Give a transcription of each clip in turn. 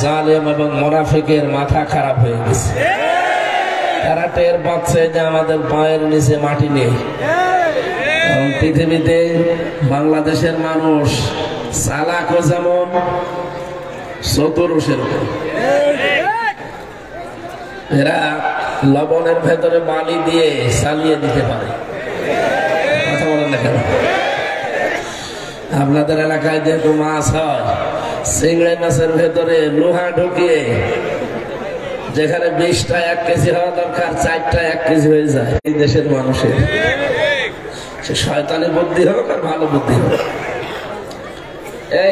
জালেম এবং মুনাফিকের মাথা খারাপ হয়ে গেছে। তারা টের পাচ্ছে যে আমাদের পায়ের নিচে মাটি নেই। এবং পৃথিবীতে বাংলাদেশের মানুষ চালাকও যেমন, চতুরও সেরকম। এরা লবণের ভেতরে বালি দিয়ে চালিয়ে দিতে পারে। কথা বলেন না কেন? আপনাদের এলাকায় যেহেতু মাছ হয়, চিংড়ি মাছের ভেতরে লোহা ঢুকিয়ে যেখানে 20টা 1 কেজি হওয়া দরকার 4টা 1 কেজি হয়ে যায়। এই দেশের মানুষের সে শয়তানি বুদ্ধি হোক আর ভালো বুদ্ধি হোক।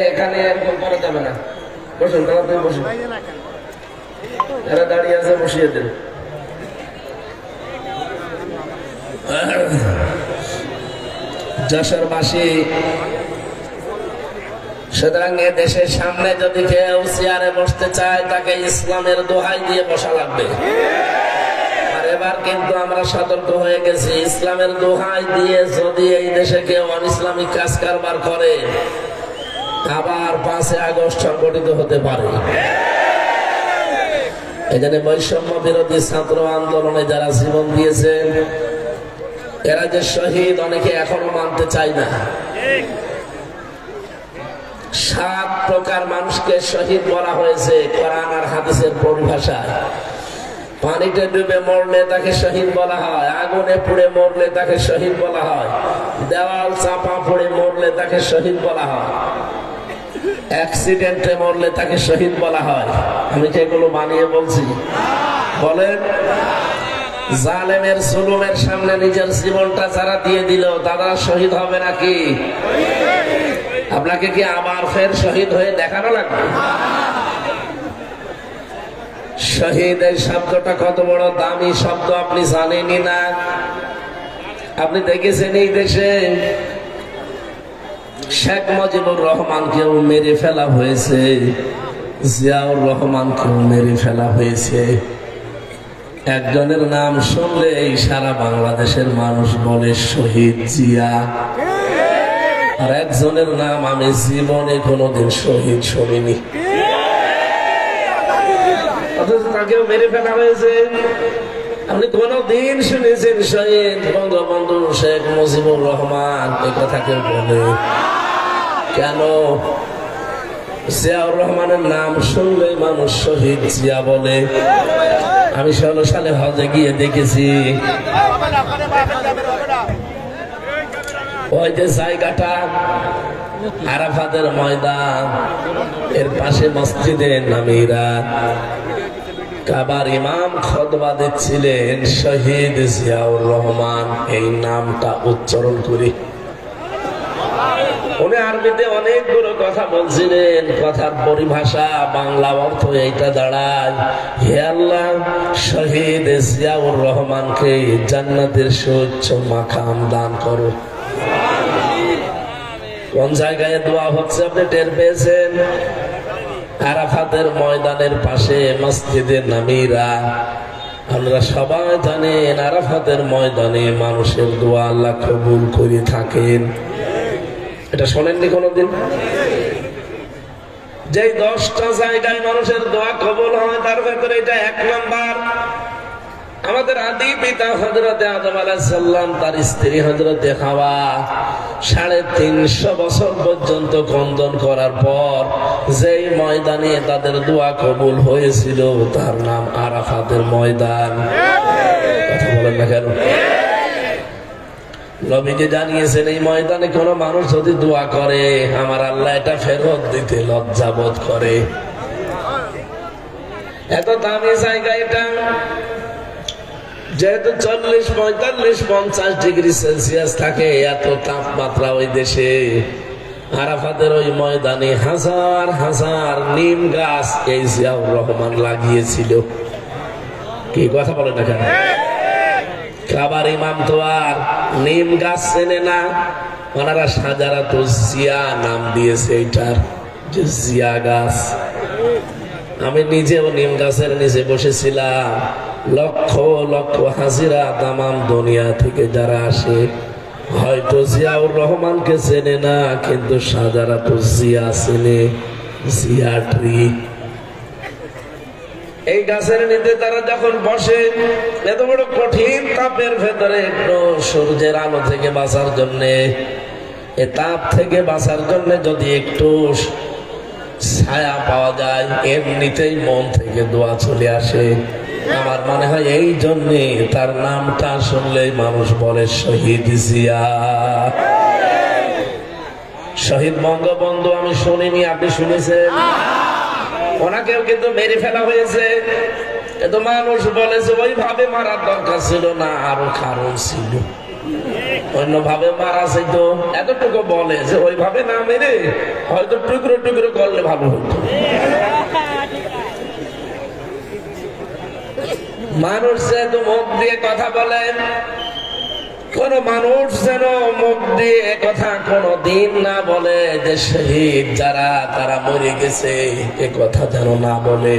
এখানে এরকম করা যাবে না। বসুন, তাড়াতাড়ি বসুন। এরা দাঁড়িয়ে আছে, বসিয়ে দেন। যশোরবাসী, সুতরাং এ দেশের সামনে যদি কেউ চেয়ারে বসতে চায় তাকে ইসলামের দোহাই দিয়ে বসা লাগবে। আর এবার কিন্তু আমরা সতর্ক হয়ে গেছি, ইসলামের দোহাই দিয়ে যদি এই দেশে কেউ অনিসলামিক কাজ কারবার করে আবার 5 আগস্ট সংগঠিত হতে পারে। এখানে বৈষম্য বিরোধী ছাত্র আন্দোলনে যারা জীবন দিয়েছেন এরা যে শহীদ, অনেকে এখনো মানতে চায় না। 7 প্রকার মানুষকে শহীদ বলা হয়েছে কোরআন আর হাদিসের পরিভাষায়। পানিতে ডুবে মরলে তাকে শহীদ বলা হয়, আগুনে পুড়ে মরলে তাকে শহীদ বলা হয়, দেওয়াল চাপা পড়ে মরলে তাকে শহীদ বলা হয়, অ্যাক্সিডেন্টে মরলে তাকে শহীদ বলা হয়। আমি কি এগুলো বানিয়ে বলছি? বলেন। জালেমের জুলুমের সামনে নিজের জীবনটা যারা দিয়ে দিল তারা শহীদ হবে নাকি? আপনাকে কি আবার ফের শহীদ হয়ে দেখানো লাগবে? শহীদ এই শব্দটা কত বড় দামি শব্দ আপনি জানেনই না। আপনি দেখেছেন এই দেশে শেখ মুজিবুর রহমানকেও মেরে ফেলা হয়েছে, জিয়াউর রহমানকেও মেরে ফেলা হয়েছে। একজনের নাম শুনলেই সারা বাংলাদেশের মানুষ বলে শহীদ জিয়া, আর একজনের নাম আমি জীবনে কোনোদিন শহীদ শুনিনি, অথচ তাকেও মেরে ফেলা হয়েছে। আপনি কোনদিন শুনেছেন শহীদ বঙ্গবন্ধু শেখ মুজিবুর রহমান? এই কথা কেউ বলে কেন? জিয়াউর রহমানের নাম শুনলেই মানুষ শহীদ জিয়া বলে। আমি 16 সালে হজে গিয়ে দেখেছি ওই যে জায়গাটা আরাফাতের ময়দান, এর পাশে মসজিদে নামিরা, কাবার ইমাম খুতবা দিচ্ছিলেন শহীদ জিয়াউর রহমান, এই নামটা উচ্চারণ করি। উনি আরবিতে অনেকগুলো কথা বলছিলেন, কথার পরিভাষা বাংলা অর্থ এইটা দাঁড়ায়, হে আল্লাহ শহীদ জিয়াউর রহমানকে জান্নাতের সুউচ্চ মাকাম দান করো। কোন জায়গায় দোয়া হচ্ছে আপনি টের পেয়েছেন? আরাফাতের ময়দানের পাশে মসজিদে নামিরা। আমরা সবাই জানেন আরাফাতের ময়দানে মানুষের দোয়া আল্লাহ কবুল করে থাকেন। এটা শোনেননি কোনদিন? যে 10টা জায়গায় মানুষের দোয়া কবুল হয় তার ভেতরে এটা 1 নাম্বার। আমাদের আদি পিতা হযরতে আদম আলাইহিস সালাম, তার স্ত্রী হযরতে হাওয়া 350 বছর পর্যন্ত ক্রন্দন করার পর যেই ময়দানে তাদের দোয়া কবুল হয়েছিল তার নাম আরাফাতের ময়দান। কথা বলেন না কেন? নবীজি জানিয়েছেন এই ময়দানে কোন মানুষ যদি দোয়া করে আমার আল্লাহ এটা ফেরত দিতে লজ্জাবোধ করে। এত দামি জায়গা এটা, যেহেতু 40, 45, 50 ডিগ্রি সেলসিয়াস থাকে, এত তাপমাত্রা ওই দেশে। আরাফাতের ওই ময়দানে হাজার হাজার নিম গাছ এই জিয়াউর রহমান লাগিয়েছিল। কি কথা বলে না কেন? কাবার ইমাম তো আর নিম গাছ চেনে না, ওনারা সাজারাত জিয়া নাম দিয়েছে এইটার, যে জিয়া গাছ। আমি নিজেও নিম গাছের নিচে বসেছিলাম, লক্ষ লক্ষ হাজিরা তামাম দুনিয়া থেকে যারা আসে, হয়তো জিয়াউর রহমানকে চেনে না, কিন্তু সাজারাত জিয়া চেনে, জিয়া ট্রি। এই গাছের নিচে তারা যখন বসে, এত বড় কঠিন তাপের ভেতরে একটু সূর্যের আলো থেকে বাঁচার জন্যে, এ তাপ থেকে বাঁচার জন্য যদি একটু ছায়া পাওয়া যায়, এমনিতেই মন থেকে দোয়া চলে আসে। আমার মনে হয় এই জন্যে তার নামটা শুনলেই মানুষ বলে শহীদ জিয়া। শহীদ বঙ্গবন্ধু আমি শুনিনি, আপনি শুনেছেন? ওনাকেও কিন্তু মেরে ফেলা হয়েছে, কিন্তু মানুষ বলেছে ওইভাবে মারার দরকার ছিল না, আরো কারণ ছিল, অন্যভাবে মারা যেত। এতটুকু বলে যে ওইভাবে না মেরে হয়তো টুকরো টুকরো করলে ভালো হতো। মানুষ যেন মুখ দিয়ে কথা বলেন, কোন মানুষ যেন মুখ দিয়ে কথা কোনো দিন না বলে যে শহীদ যারা তারা মরে গেছে, এ কথা যেন না বলে।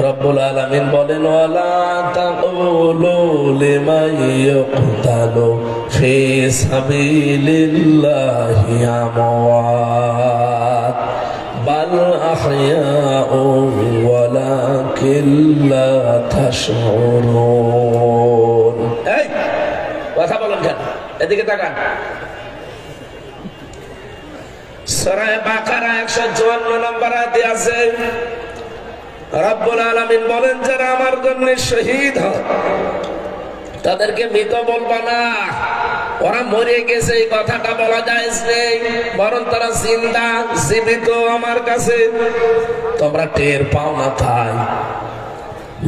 রব্বুল আলামিন বলেন ওয়ালা তাকুলু লিমান ইয়ুকতালু ফি সাবিলিল্লাহি আমওয়াত বাল আহইয়াউ ওয়ালাকিন লা তাশউরুন। এই কথা বলেন কেন? এদিকে তাকান। সূরা বাকারা 154 নম্বর আয়াতে আছে, রব্বুল আলামিন বলেন যারা আমার জন্য শহীদ হয় তাদেরকে মৃত বলবা না, ওরা মরে গেছে এই কথাটা বলা যায় নেই, বরং তারা জিন্দা জীবিত আমার কাছে, তোমরা টের পাও না। তাই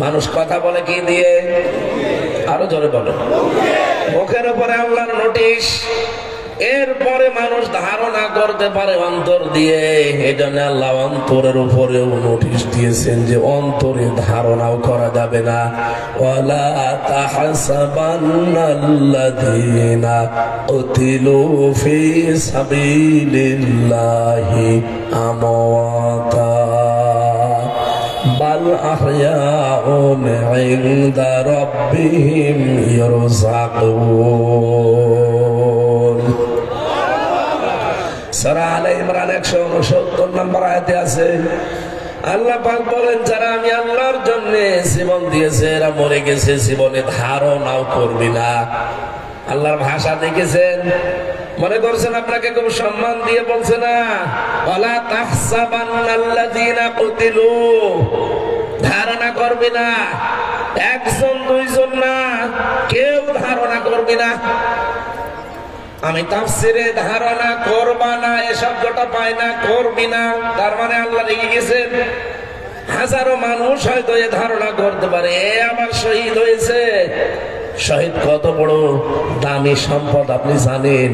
মানুষ কথা বলে কি দিয়ে? আরো জোরে বলো। মুখের উপরে আল্লাহর নোটিশ, এরপরে মানুষ ধারণা করতে পারে অন্তর দিয়ে। এই জন্য আল্লাহ অন্তরের উপরেও নোটিশ দিয়েছেন যে অন্তরে ধারণাও করা যাবে না। ওয়ালা তাহসাবান্নাল্লাযীনা কুতিলু ফি সাবিলিল্লাহি আমওয়াতা বাল আহইয়াউন ইনদা রাব্বিহিম ইরযাকুন। সূরা আলে ইমরান 169 নম্বর আয়াতে আছে, আল্লাহ পাক বলেন যারা আমি আল্লাহর জন্য জীবন দিয়েছে এরা মরে গেছে, জীবনে ধারণাও করবি না। আল্লাহর ভাষা দেখেছেন? মনে করছেন আপনাকে খুব সম্মান দিয়ে বলছে না, ওয়ালা তাহসাবান্নাল্লাযীনা কুতিলু, ধারণা করবি না, একজন দুইজন না, কেউ ধারণা করবি না। আমি তাফসিরে ধারণা করবা না এ শব্দটা পাই না, করবি না, তার মানে আল্লাহ রেগে গেছেন। হাজারো মানুষ হয়তো এ ধারণা করতে পারে এ আমার শহীদ হয়েছে। শহীদ কত বড় দামি সম্পদ আপনি জানেন?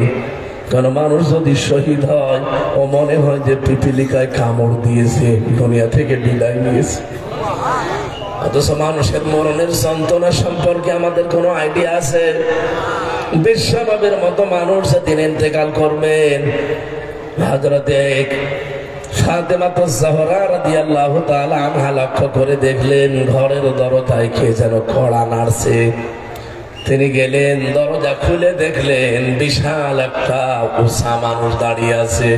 কোন মানুষ যদি শহীদ হয় ও মনে হয় যে পিপিলিকায় কামড় দিয়েছে, দুনিয়া থেকে বিদায় নিয়েছে। অথচ মানুষের মরণের যন্ত্রণা সম্পর্কে আমাদের কোনো আইডিয়া আছে? বিশ্বনবীর মতো মানুষ যেদিন ইন্তেকাল করবেন, হযরতে ফাতেমাতুজ জাহরা রাদিয়াল্লাহু তাআলা আনহা লক্ষ্য করে দেখলেন ঘরের দরজায় কে যেন কড়া নাড়ছে। তিনি গেলেন, দরজা খুলে দেখলেন বিশাল একটা উঁচা মানুষ দাঁড়িয়ে আছে।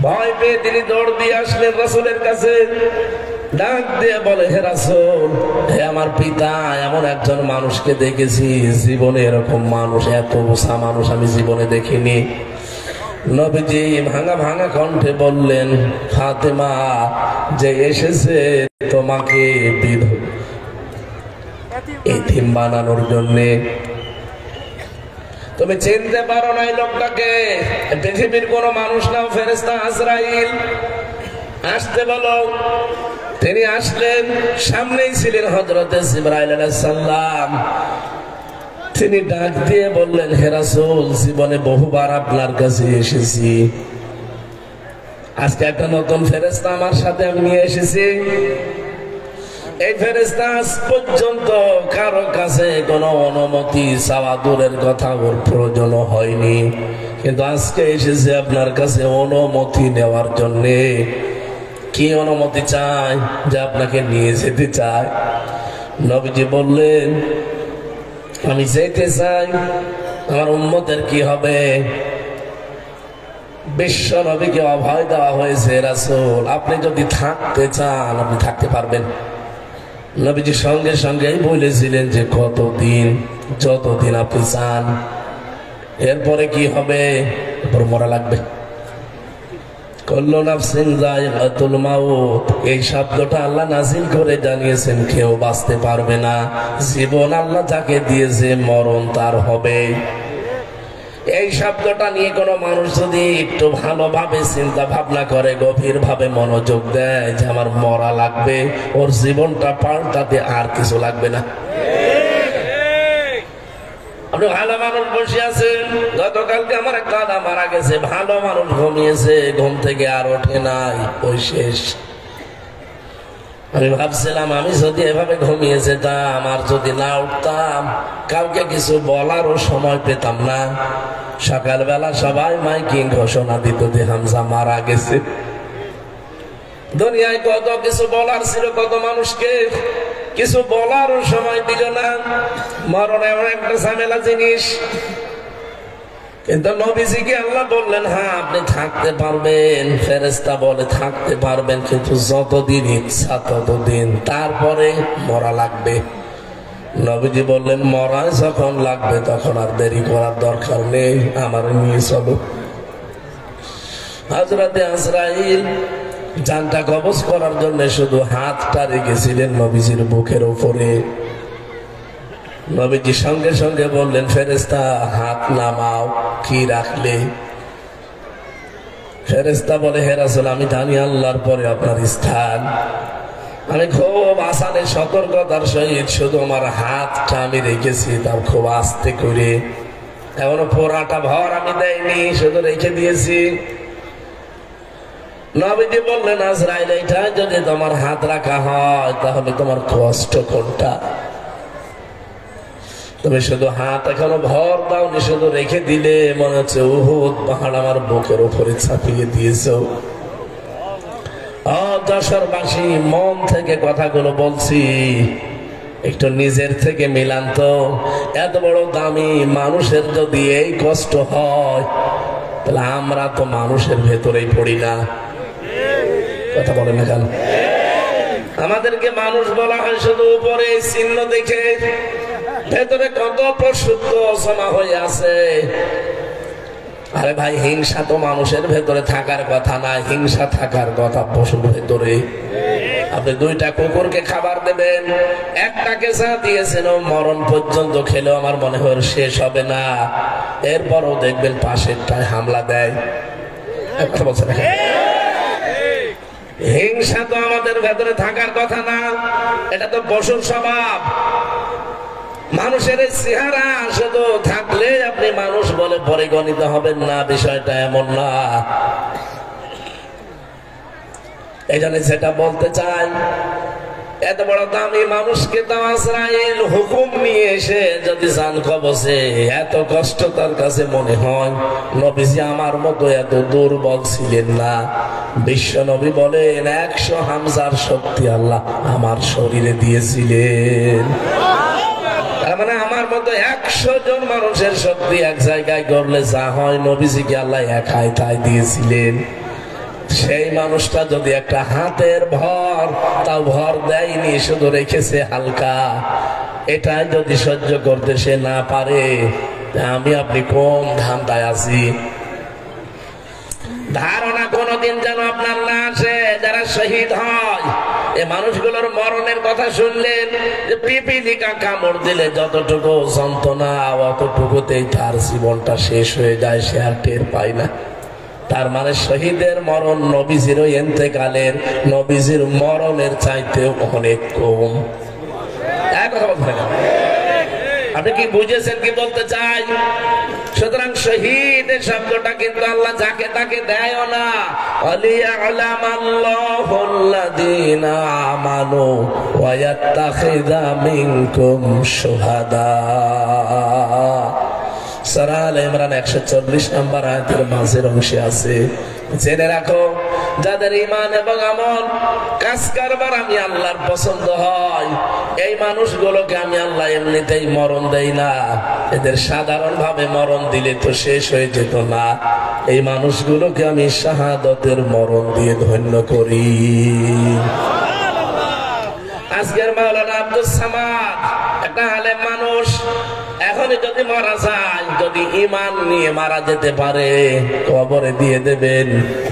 ভয় পেয়ে তিনি দৌড় দিয়ে আসলেন রাসূলের কাছে, ডাক দিয়ে বলে, হে রাসূল, হে আমার পিতা, এমন একজন মানুষকে দেখেছি, জীবনে এরকম মানুষ, এত উঁচা মানুষ আমি জীবনে দেখিনি। নবীজি ভাঙা ভাঙা কণ্ঠে বললেন, ফাতেমা, যে এসেছে তোমাকে এতিম বানানোর জন্যে, তুমি চিনতে পারো না এই লোকটাকে, পৃথিবীর কোন মানুষ নাও, ফেরেশতা আজরাইল, আসতে বলো। তিনি আসলেন, সামনেই ছিলেন হযরতে জিবরাইল আলাইহিস সালাম। তিনি ডাক দিয়ে বললেন, হে রাসূল, জীবনে বহুবার আপনার কাছে এসেছি, আজকে একটা নতুন ফেরেশতা আমার সাথে আমি নিয়ে এসেছি। এই ফেরেশতা আজ পর্যন্ত কারো কাছে কোনো অনুমতি চাওয়া দূরের কথা, ওর প্রয়োজন হয়নি, কিন্তু আজকে এসেছে আপনার কাছে অনুমতি নেওয়ার জন্যে। কি অনুমতি চাই? যে আপনাকে নিয়ে যেতে চাই। নবীজি বললেন, আমি যেতে চাই, আমার উম্মতের কি হবে? বিশ্ব নবীকে অভয় দেওয়া হয়েছে, রাসূল আপনি যদি থাকতে চান আপনি থাকতে পারবেন। নবীজি সঙ্গে সঙ্গেই বলেছিলেন যে কতদিন, যতদিন আপনি চান। এরপরে কি হবে? এরপর মরা লাগবে। কুল্লু নাফসিন যায়িকাতুল মাউত, এই শব্দটা আল্লাহ নাযিল করে জানিয়েছেন কেউ বাঁচতে পারবে না। জীবন আল্লাহ যাকে দিয়েছে মরণ তার হবে। এই শব্দটা নিয়ে কোনো মানুষ যদি একটু ভালোভাবে চিন্তা ভাবনা করে, গভীর ভাবে মনোযোগ দেয় যে আমার মরা লাগবে, ওর জীবনটা পাল্টাতে আর কিছু লাগবে না। আপনি ভালো মানুষ বসে আছেন, গতকালকে আমার এক দাদা মারা গেছে, ভালো মানুষ ঘুমিয়েছে, ঘুম থেকে আর ওঠে নাই, ওই শেষ। আমি ভাবছিলাম আমি যদি এভাবে ঘুমিয়ে যেতাম আর যদি না উঠতাম, কাউকে কিছু বলারও সময় পেতাম না। সকালবেলা সবাই মাইকিং ঘোষণা দিত যে হামজা মারা গেছে। দুনিয়ায় কত কিছু বলার ছিল, কত মানুষকে কিছু বলারও সময় দিল না। মরণ এমন একটা ঝামেলা জিনিস। কিন্তু নবীজিকে আল্লাহ বললেন, হ্যাঁ আপনি থাকতে পারবেন, ফেরেশতা বলে থাকতে পারবেন, কিন্তু যতদিন ইচ্ছা ততদিন, তারপরে মরা লাগবে। নবীজি বললেন, মরা যখন লাগবে তখন আর দেরি করার দরকার নেই, আমার নিয়ে চলো। হযরতে আজরাইল জানটা কবজ করার জন্য শুধু হাতটা রেখেছিলেন নবীজির বুকের উপরে। নবীজি সঙ্গে সঙ্গে বললেন, ফেরেশতা হাত নামাও। কি রাখলে? ফেরেশতা বলে, হে রাসূল, আমি জানি আল্লাহর পরে আপনার স্থান। আমি খুব আসানে সতর্কতার সহিত শুধু আমার হাতটা আমি রেখেছি, তার খুব আস্তে করে, এখনো পোড়াটা ভর আমি দেয়নি, শুধু রেখে দিয়েছি। নবীজি বললেন, আজরাইল, এটা যদি তোমার হাত রাখা হয় তাহলে তোমার কষ্ট কোনটা? তুমি শুধু হাত এখনো ভর দাওনি, শুধু রেখে দিলে মনে হচ্ছে উহুদ পাহাড় আমার বুকের উপরে চাপিয়ে দিয়েছো। যশোরবাসী, মন থেকে কথাগুলো বলছি, একটু নিজের থেকে মিলান তো। এত বড় দামি মানুষের যদি এই কষ্ট হয়, তাহলে আমরা তো মানুষের ভেতরেই পড়ি না। কথা বলে না কেন? আমাদেরকে মানুষ বলা হয় শুধু উপরে চিহ্ন দেখে, ভেতরে কত প্রশুদ্ধ জমা হয়ে আছে। আরে ভাই, হিংসা তো মানুষের ভেতরে থাকার কথা না, হিংসা থাকার কথা পশুর ভেতরে। আপনি দুইটা কুকুরকে খাবার দেবেন, একটাকে যা দিয়েছেন ও মরণ পর্যন্ত খেলেও আমার মনে হয় শেষ হবে না, এরপরও দেখবেন পাশেরটায় হামলা দেয়। একটা বছর হিংসা তো আমাদের ভেতরে থাকার কথা না, এটা তো পশুর স্বভাব। মানুষের চেহারা শুধু থাকলে আপনি মানুষ বলে পরিগণিত হবেন না, বিষয়টা এমন না। এই জন্য যেটা বলতে চাই, এত বড় দামি মানুষকে তো আজরাইল হুকুম নিয়ে এসে যদি জান কবজে, এত কষ্ট তার কাছে মনে হয়। নবীজি আমার মতো এত দুর্বল ছিলেন না। বিশ্ব নবী বলেন, 100 হামজার শক্তি আল্লাহ আমার শরীরে দিয়েছিলেন। তার মানে আমার মতো 100 জন মানুষের শক্তি এক জায়গায় করলে যা হয়, নবীজিকে আল্লাহ একাই তাই দিয়েছিলেন। সেই মানুষটা যদি একটা হাতের ভর তাও ভর দেয়নি, শুধু রেখেছে হালকা, এটাই যদি সহ্য করতে সে না পারে, আমি আপনি কোন ধান্দায় আছি? ধারণা কোনদিন যেন আপনার না আসে, যারা শহীদ হয়, এই মানুষগুলোর মরণের কথা শুনলেন যে পিপিলিকা কামড় দিলে যতটুকু যন্ত্রণা, অতটুকুতেই তার জীবনটা শেষ হয়ে যায়, সে আর টের পায় না। তার মানে শহীদের মরণ নবীজির ইন্তেকালের, নবীজির মরণের চাইতে অনেক কম। আপনি কি বুঝেছেন কি বলতে চাই? সুতরাং শহীদ শব্দটা কিন্তু আল্লাহ যাকে তাকে দেয় না। আলিয়ালামাল্লাহুল্লাযীনা আমানু ওয়া ইয়াত্তাখিযা মিনকুম শুহাদা। সূরা আলে ইমরান 140 নম্বর আয়াতের মাঝের অংশে আছে, জেনে রাখো যাদের ঈমান এবং আমল কাজ কারবার আমি আল্লাহর পছন্দ হয়, এই মানুষগুলোকে আমি আল্লাহ এমনিতেই মরণ দেই না। এদের সাধারণ ভাবে মরণ দিলে তো শেষ হয়ে যেত না, এই মানুষগুলোকে আমি শাহাদাতের মরণ দিয়ে ধন্য করি। আজকের মাওলানা আব্দুল সামাদ একটা আলেম মানুষ, এখনই যদি মারা যায়, যদি ঈমান নিয়ে মারা যেতে পারে, কবরে দিয়ে দেবেন,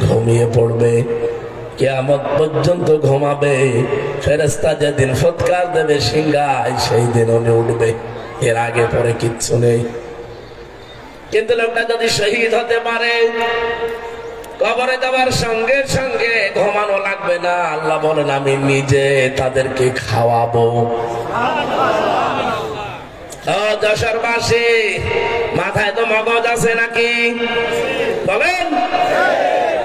ঘুমিয়ে পড়বে, কিয়ামত পর্যন্ত ঘুমাবে। ফেরেশতা যেদিন ফুৎকার দেবে সিংহায়, সেই দিন উনি উঠবে, এর আগে পরে কিচ্ছু নেই। কিন্তু লোকটা যদি শহীদ হতে পারে, কবরে যাওয়ার সঙ্গে সঙ্গে ঘুমানো লাগবে না। আল্লাহ বলেন আমি নিজে তাদেরকে খাওয়াবো। যশোরবাসী, মাথায় তো মগজ আছে নাকি বলেন?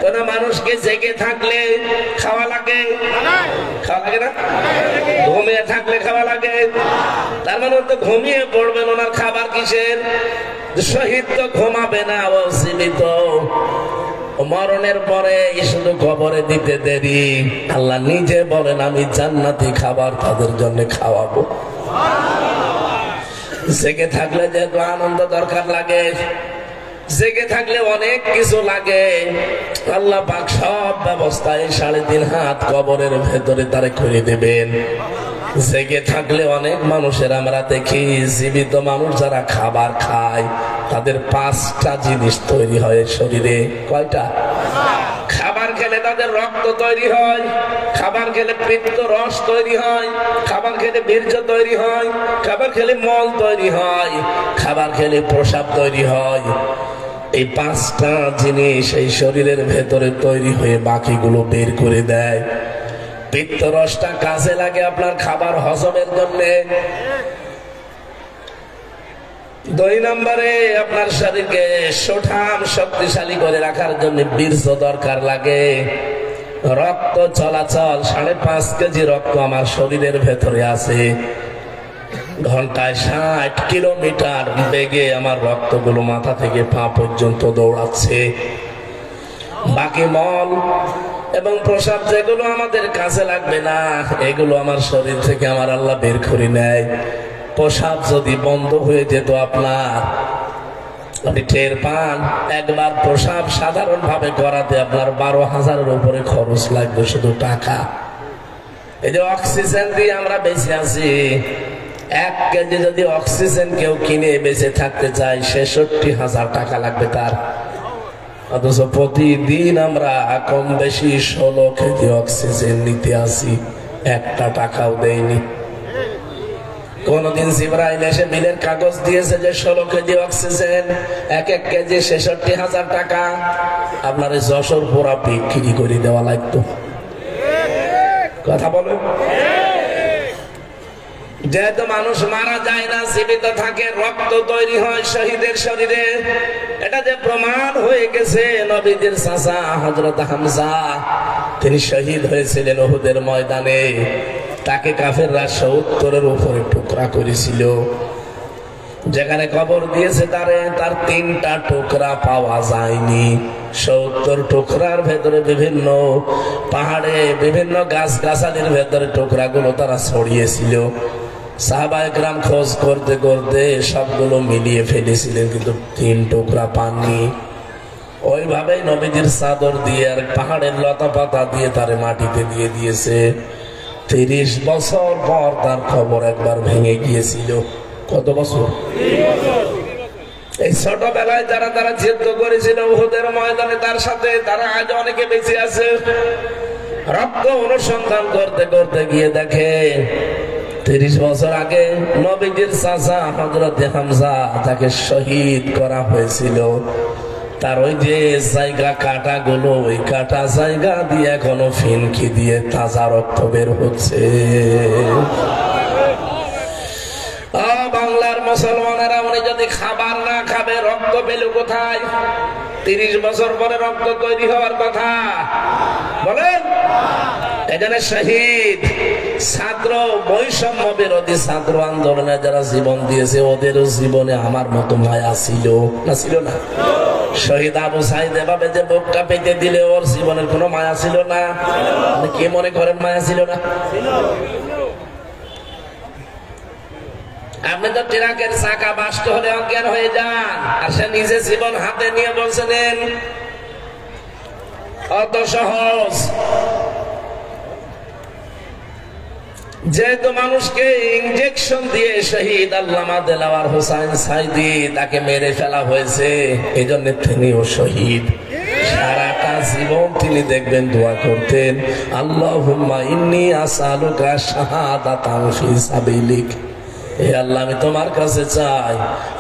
কোন মানুষকে জেগে থাকলে খাওয়া লাগে, খাওয়া লাগে না? ঘুমিয়ে থাকলে খাওয়া লাগে। তার মানে তো ঘুমিয়ে পড়বেন, ওনার খাবার কিসের? শহীদ তো ঘুমাবে না, ও জীবিত। মরণের পরে শুধু কবরে দিতে দেরি। আল্লাহ নিজে বলেন আমি জান্নাতি খাবার তাদের জন্য খাওয়াবো। জেগে থাকলে যেহেতু আনন্দ দরকার লাগে, জেগে থাকলে অনেক কিছু লাগে। আল্লাহ পাক সব ব্যবস্থায় 3.5 হাত কবরের ভেতরে তারে করে দেবেন। জেগে থাকলে অনেক মানুষের আমরা দেখি, জীবিত মানুষ যারা খাবার খায়, তাদের 5টা জিনিস তৈরি হয় শরীরে। কয়টা? খাবার খেলে তাদের রক্ত তৈরি হয়, খাবার খেলে পিত্ত রস তৈরি হয়, খাবার খেলে বীর্য তৈরি হয়, খাবার খেলে মল তৈরি হয়, খাবার খেলে প্রস্রাব তৈরি হয়। এই 5টা জিনিস এই শরীরের ভেতরে তৈরি হয়ে বাকিগুলো বের করে দেয়। পিত্ত রসটা কাজে লাগে আপনার খাবার হজমের জন্য। 2 নম্বরে আপনার শরীরকে সুঠাম শক্তিশালী করে রাখার জন্য বীর্য দরকার লাগে। রক্ত চলাচল, 5.5 কেজি রক্ত আমার শরীরের ভেতরে আছে। ঘন্টায় 60 কিলোমিটার বেগে আমার রক্তগুলো মাথা থেকে পা পর্যন্ত দৌড়াচ্ছে। বাকি মল এবং প্রস্রাব যেগুলো আমাদের কাজে লাগবে না, এগুলো আমার শরীর থেকে আমার আল্লাহ বের করে নেয়। প্রস্রাব যদি বন্ধ হয়ে যেত আপনার, আপনি টের পান। একবার প্রস্রাব সাধারণ ভাবে করাতে আপনার 12,000-এর উপরে খরচ লাগবে শুধু টাকা। এই যে অক্সিজেন দিয়ে আমরা বেঁচে আছি, 1 কেজি যদি অক্সিজেন কেউ কিনে বেঁচে থাকতে চায়, 66,000 টাকা লাগবে তার। অথচ প্রতিদিন আমরা কম বেশি 16 কেজি অক্সিজেন নিতে আসি, 1টা টাকাও দেয়নি। কোনদিন জিবরাইল এসে বিলের কাগজ দিয়েছে যে 16 কেজি অক্সিজেন, 1 কেজি 66,000 টাকা। আপনার যশোর পুরা বিক্রি করে দেওয়া লাগতো। কথা বলেন। যেহেতু মানুষ মারা যায় না, জীবিত থাকে, রক্ত তৈরি হয় শহীদের শরীরে। এটা যে প্রমাণ হয়ে গেছে, নবীদের চাচা হযরত হামজা, তিনি শহীদ হয়েছিলেন উহুদের ময়দানে। তাকে কাফেররা 70-এর উপরে টুকরা করেছিল। যেখানে কবর দিয়েছে তার 3টা টুকরা পাওয়া যায়নি। 70 টুকরার ভেতরে বিভিন্ন পাহাড়ে, বিভিন্ন গাছ-গাছালির ভেতরে টুকরাগুলো তারা ছড়িয়েছিল। সাহাবায়ে কেরাম খোঁজ করতে করতে সবগুলো মিলিয়ে ফেলেছিলেন, কিন্তু 3 টুকরা পাননি। ওইভাবেই নবীজির চাদর দিয়ে আর পাহাড়ের লতা পাতা দিয়ে তারে মাটিতে দিয়ে দিয়েছে। 30 বছর পর তার খবর একবার ভেঙে গিয়েছিল। কত বছর? এই ছোটবেলায় যারা তারা যুদ্ধ করেছিল উহুদের ময়দানে তার সাথে, তারা আজ অনেকে বেঁচে আছে। রক্ত অনুসন্ধান করতে করতে গিয়ে দেখে 30 বছর আগে নবীজির চাচা হযরত হামজা, তাকে শহীদ করা হয়েছিল। তার ওই যে জায়গা কাটাগুলো, ওই কাটা জায়গা দিয়ে এখনো ফিনকি দিয়ে তাজা রক্ত বের হচ্ছে। বাংলার মুসলমানেরা, উনি যদি খাবার না খাবে, রক্ত পেল কোথায়? 30 বছর পরে রক্ত তৈরি হওয়ার কথা বলেন। এখানে শহীদ ছাত্র, বৈষম্য বিরোধী ছাত্র আন্দোলনে যারা জীবন দিয়েছে, ওদেরও জীবনে আমার মতো মায়া ছিল না? ছিল না? শহীদ আবু সাইদ এভাবে যে বুকটা পেতে দিলে, ওর জীবনের কোনো মায়া ছিল না? কি মনে করেন মায়া ছিল না? আপনি তো ট্রাকের চাকা বাস্ট হলে অজ্ঞান হয়ে যান, আর সে নিজে জীবন হাতে নিয়ে বলছেন অত সহজ। যেহেতু মানুষকে ইনজেকশন দিয়ে শহীদ আল্লামা দেলাওয়ার হোসাইন সাইদি তাকে মেরে ফেলা হয়েছে, এই জন্য তিনিও শহীদ। সারাটা জীবন তিনি দেখবেন দোয়া করতেন, আল্লাহুম্মা ইন্নী আসআলুকা শাহাদাতান ফি সাবিলিক। হে আল্লাহ, আমি তোমার কাছে চাই,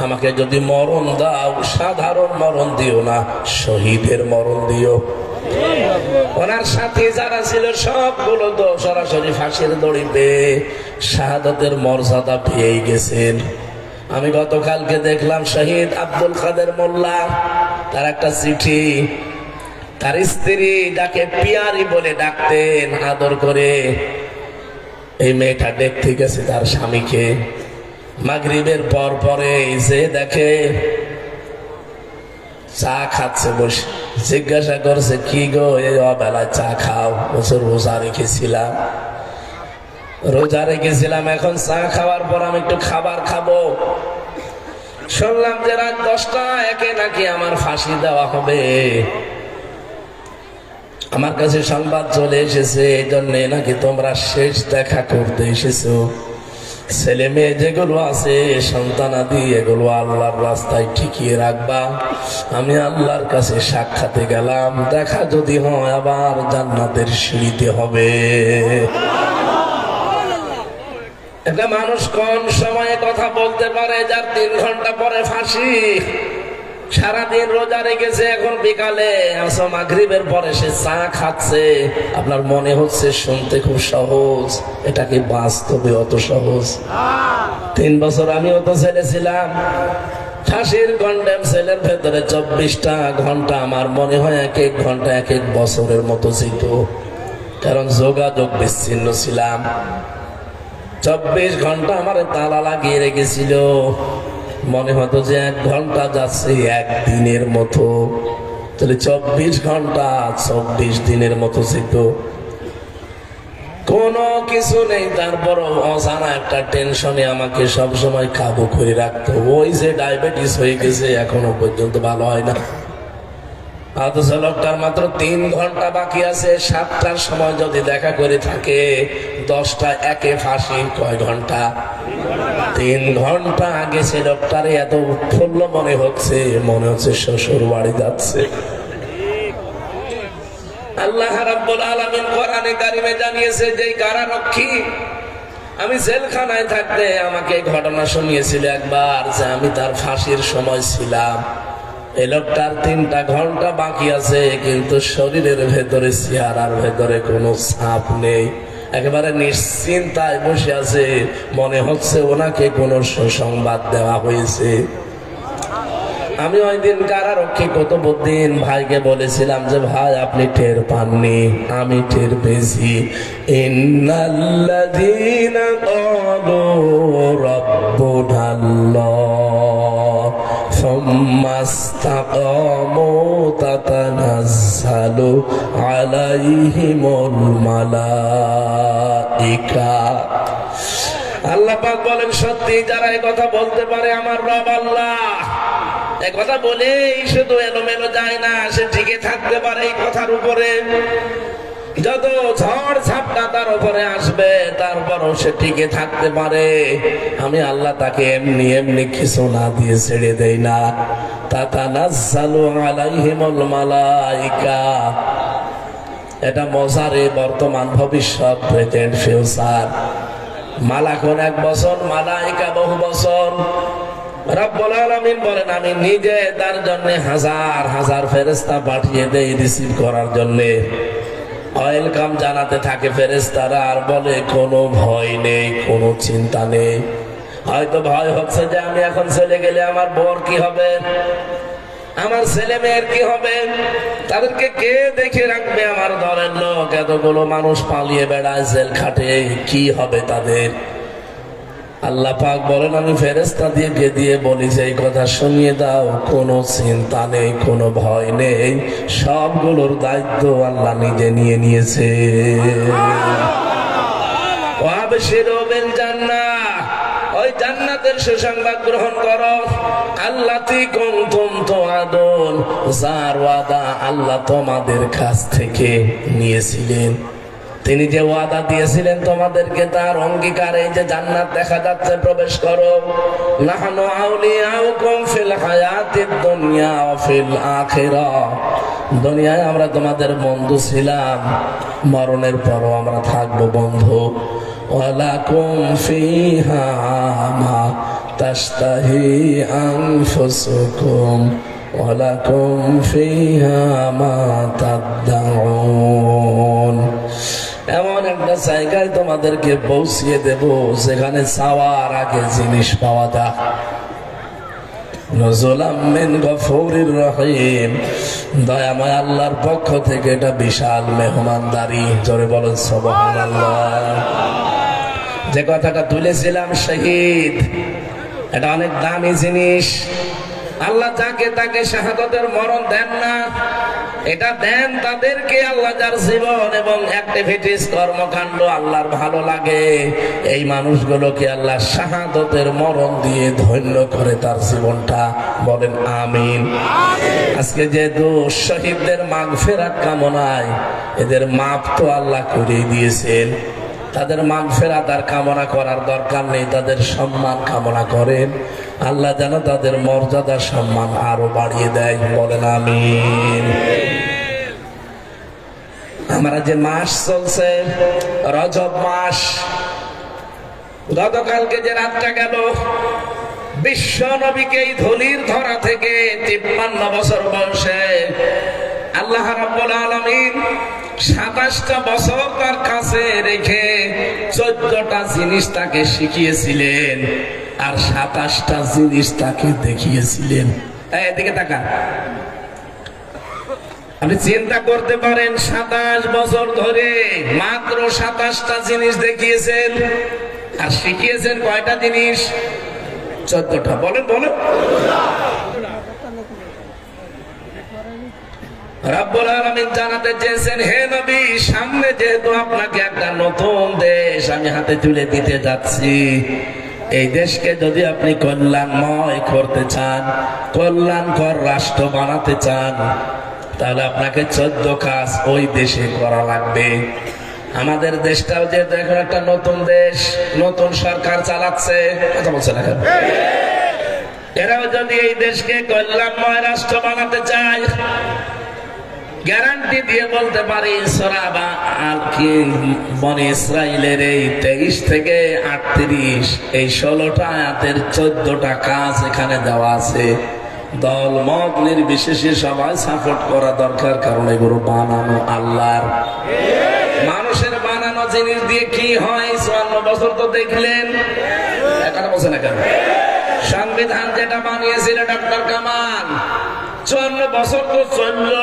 আমাকে যদি মরণ দাও সাধারণ মরণ দিও না, শহীদের মরণ দিও। ওনার সাথে যারা ছিল সবগুলো তো সরাসরি ফাঁসির দড়ি পেয়ে শাহাদাতের মর্যাদা পেয়ে গেছেন। আমি গতকালকে দেখলাম শহীদ আব্দুল কাদের মোল্লা, তার একটা চিঠি, তার স্ত্রী যাকে পিয়ারি বলে ডাকতেন আদর করে, এই মেয়েটা দেখতে গেছে তার স্বামীকে মাগরিবের পর পরে, যে দেখে চা খাচ্ছে বসে, জিজ্ঞাসা করছে কি গো এই অবেলায় চা খাও? বছর রোজা রেখেছিলাম, এখন চা খাওয়ার পর আমি একটু খাবার খাবো। শুনলাম যে রাত 10টা একে নাকি আমার ফাঁসি দেওয়া হবে। আমার কাছে সংবাদ চলে এসেছে, এই জন্য নাকি তোমরা শেষ দেখা করতে এসেছো। ছেলে মেয়ে যেগুলো আছে সন্তানাদি, এগুলো আল্লাহর রাস্তায় ঠিকিয়ে রাখবা। আমি আল্লাহর কাছে সাক্ষাতে গেলাম, দেখা যদি হয় আবার জান্নাতের সিঁড়িতে হবে। একটা মানুষ কোন সময়ে কথা বলতে পারে যার 3 ঘন্টা পরে ফাঁসি? সারাদিন রোজা রেখেছে, এখন বিকালে আসো মাগরিবের পরে সে চা খাচ্ছে। আপনার মনে হচ্ছে শুনতে খুব সহজ, এটা কি বাস্তবে অত সহজ? 3 বছর আমিও তো ছেলে ছিলাম, ফাঁসির কন্ডেম সেলের ভেতরে 24টা ঘন্টা, আমার মনে হয় এক এক ঘন্টা এক এক বছরের মতো ছিল, কারণ যোগাযোগ বিচ্ছিন্ন ছিলাম। 24 ঘন্টা আমার তালা লাগিয়ে রেখেছিল, মনে হতো যে 1 ঘন্টা যাচ্ছে 1 দিনের মতো, তাহলে 24 ঘন্টা 24 দিনের মতো ছিল। কোনো কিছু নেই, তারপরও অজানা একটা টেনশনে আমাকে সবসময় কাবু করে রাখতো। ওই যে ডায়াবেটিস হয়ে গেছে, এখনো পর্যন্ত ভালো হয় না। অথচ লোকটার মাত্র 3 ঘন্টা বাকি আছে, 7টার সময় যদি দেখা করে থাকে, 10টা একে ফাঁসি। কয় ঘন্টা? 3 ঘন্টা আগে সে লোকটারে এত উৎফুল্ল মনে হচ্ছে শ্বশুর বাড়ি যাচ্ছে। আল্লাহ রাব্বুল আলামিন কোরআনে কারিমে জানিয়েছে যে কারারক্ষী, আমি জেলখানায় থাকতে আমাকে ঘটনা শুনিয়েছিল একবার, যে আমি তার ফাঁসির সময় ছিলাম। এই লোকটার 3টা ঘন্টা বাকি আছে, কিন্তু শরীরের ভেতরে, চেহারার ভেতরে কোনো ছাপ নেই, একেবারে নিশ্চিন্তায় বসে আছে। মনে হচ্ছে ওনাকে কোনো সুসংবাদ দেওয়া হয়েছে। আমি ওই দিন কারারক্ষী কুতুবউদ্দিন ভাইকে বলেছিলাম যে ভাই আপনি টের পাননি, আমি টের পেয়েছি। ইন্নাল্লাযীনা ক্বালু রাব্বুনাল্লাহ সুম্মা ইসতাকামু তাতানাজ্জালু আলাইহিমুল মালাইকা। আল্লাহ পাক বলেন, সত্যি যারা এই কথা বলতে পারে আমার রব আল্লাহ, এই কথা বলেই শুধু এলোমেলো যায় না, সে টিকে থাকতে পারে এই কথার উপরে। যত ঝড় ঝাপটা তার উপরে আসবে, তারপরও সে টিকে থাকতে পারে। আমি আল্লাহ তাকে এমনি এমনি কিছু না দিয়ে ছেড়ে দেই না। তাতানাজ্জালু আলাইহিমুল মালাইকা, এটা মজারে, বর্তমান ভবিষ্যৎ, প্রেজেন্ট ফিউচার। মালাকুন 1 বছর, মালাইকা বহু বছর। রব্বুল আলামিন বলেন, আমি নিজে তার জন্য হাজার হাজার ফেরেশতা পাঠিয়ে দেই রিসিভ করার জন্য। ওয়েলকাম জানাতে থাকে ফেরেশতারা, আর বলে কোনো ভয় নেই, কোনো চিন্তা নেই। হয়তো ভয় হচ্ছে যে আমি এখন চলে গেলে আমার বর কি হবে, আমার ছেলে মেয়ের কি হবে, তাদেরকে কে দেখে রাখবে, আমার দলের লোক এতগুলো মানুষ পালিয়ে বেড়ায় জেল খাটে, কি হবে তাদের। আল্লাহ পাক বলেন, আমি ফেরেশতা দিয়ে বলি যে এই কথা শুনিয়ে দাও, কোনো চিন্তা নেই, কোনো ভয় নেই, সবগুলোর দায়িত্ব আল্লাহ নিজে নিয়ে নিয়েছে। ওয়াবশিরু বিল জান্নাহ, ওই জান্নাতের সুসংবাদ গ্রহণ করো। আল্লাতী কুনতুম তুআদুন, যার ওয়াদা আল্লাহ তোমাদের কাছ থেকে নিয়েছিলেন। তিনি যে ওয়াদা দিয়েছিলেন তোমাদেরকে তার অঙ্গীকার এই যে জান্নাত দেখা যাচ্ছে প্রবেশ করো। নাহনু আউলিয়াউকুম ফিল হায়াতিদ দুনিয়া ওয়া ফিল আখিরাহ, দুনিয়ায় আমরা তোমাদের বন্ধু ছিলাম, মরণের পরও আমরা থাকবো বন্ধু। ওয়ালাকুম ফিহা মা তাশতাহি আনফুসুকুম ওয়ালাকুম ফিহা মা তাদউন, এমন একটা জায়গায় তোমাদেরকে পৌঁছিয়ে দেব যেখানে চাওয়ার আগে জিনিস পাওয়া যায়। নজুলাম মিন গফুরির রহিম, দয়াময় আল্লাহর পক্ষ থেকে এটা বিশাল মেহমানদারি। জোরে বলেন সুবহানাল্লাহ। যে কথাটা তুলেছিলাম শহীদ, এটা অনেক দামি জিনিস। আল্লাহ যাকে তাকে শাহাদাতের মরণ দেন না, এটা দেন তাদেরকে আল্লাহ যার জীবন এবং অ্যাক্টিভিটিস কর্মকাণ্ড আল্লাহর ভালো লাগে, এই মানুষগুলোকে আল্লাহ শাহাদাতের মরণ দিয়ে ধন্য করে তার জীবনটা। বলেন আমিন। আজকে যেহেতু শহীদদের মাগফিরাত কামনায়, এদের মাপ তো আল্লাহ করে দিয়েছেন, তাদের মাগফিরাত আর কামনা করার দরকার নেই, তাদের সম্মান কামনা করেন। আল্লাহ যেন তাদের মর্যাদা সম্মান আরো বাড়িয়ে দেয়। বলেন আমিন। আমরা যে মাস চলছে রজব মাস, গতকালকে যে রাতটা গেল, বিশ্ব নবীকে এই ধুলির ধরা থেকে 53 বছর বয়সে আল্লাহ রাব্বুল আলামিন 27টা বছর তার কাছে রেখে 14টা জিনিস তাকে শিখিয়েছিলেন আর 27টা জিনিস তাকে দেখিয়েছিলেন। এদিকে তাকান, আপনি চিন্তা করতে পারেন 27 বছর ধরে মাত্র 27টা জিনিস দেখিয়েছেন আর শিখিয়েছেন কয়টা জিনিস? 14টা। বলেন বলেন। রব্বুল আলামিন জানাতে চেয়েছেন, হে নবী, সামনে যেহেতু আপনাকে একটা নতুন দেশ আমি হাতে তুলে দিতে যাচ্ছি, এই দেশকে যদি আপনি কল্যাণময় করতে চান, কল্যাণকর রাষ্ট্র বানাতে চান, তাহলে আপনাকে 14 কাজ ওই দেশে করা লাগবে। আমাদের দেশটাও যেহেতু এখন একটা নতুন দেশ, নতুন সরকার চালাচ্ছে, কথা বলছে না কেন? এরাও যদি এই দেশকে কল্যাণময় রাষ্ট্র বানাতে চায়, গ্যারান্টি দিয়ে বলতে পারি সূরা বনী ইসরাইলের এই 23 থেকে 38 এই 16টা আয়াতের 14টা কাজ এখানে দেওয়া আছে। দল মত নির্বিশেষে সবাই সাপোর্ট করা দরকার, কারণ এগুলো বানানো আল্লাহর। মানুষের বানানো জিনিস দিয়ে কি হয় 54 বছর তো দেখলেন, একটা বলছে না কেন? সংবিধান যেটা বানিয়েছিল ডক্টর কামাল, 54 বছর তো চলল,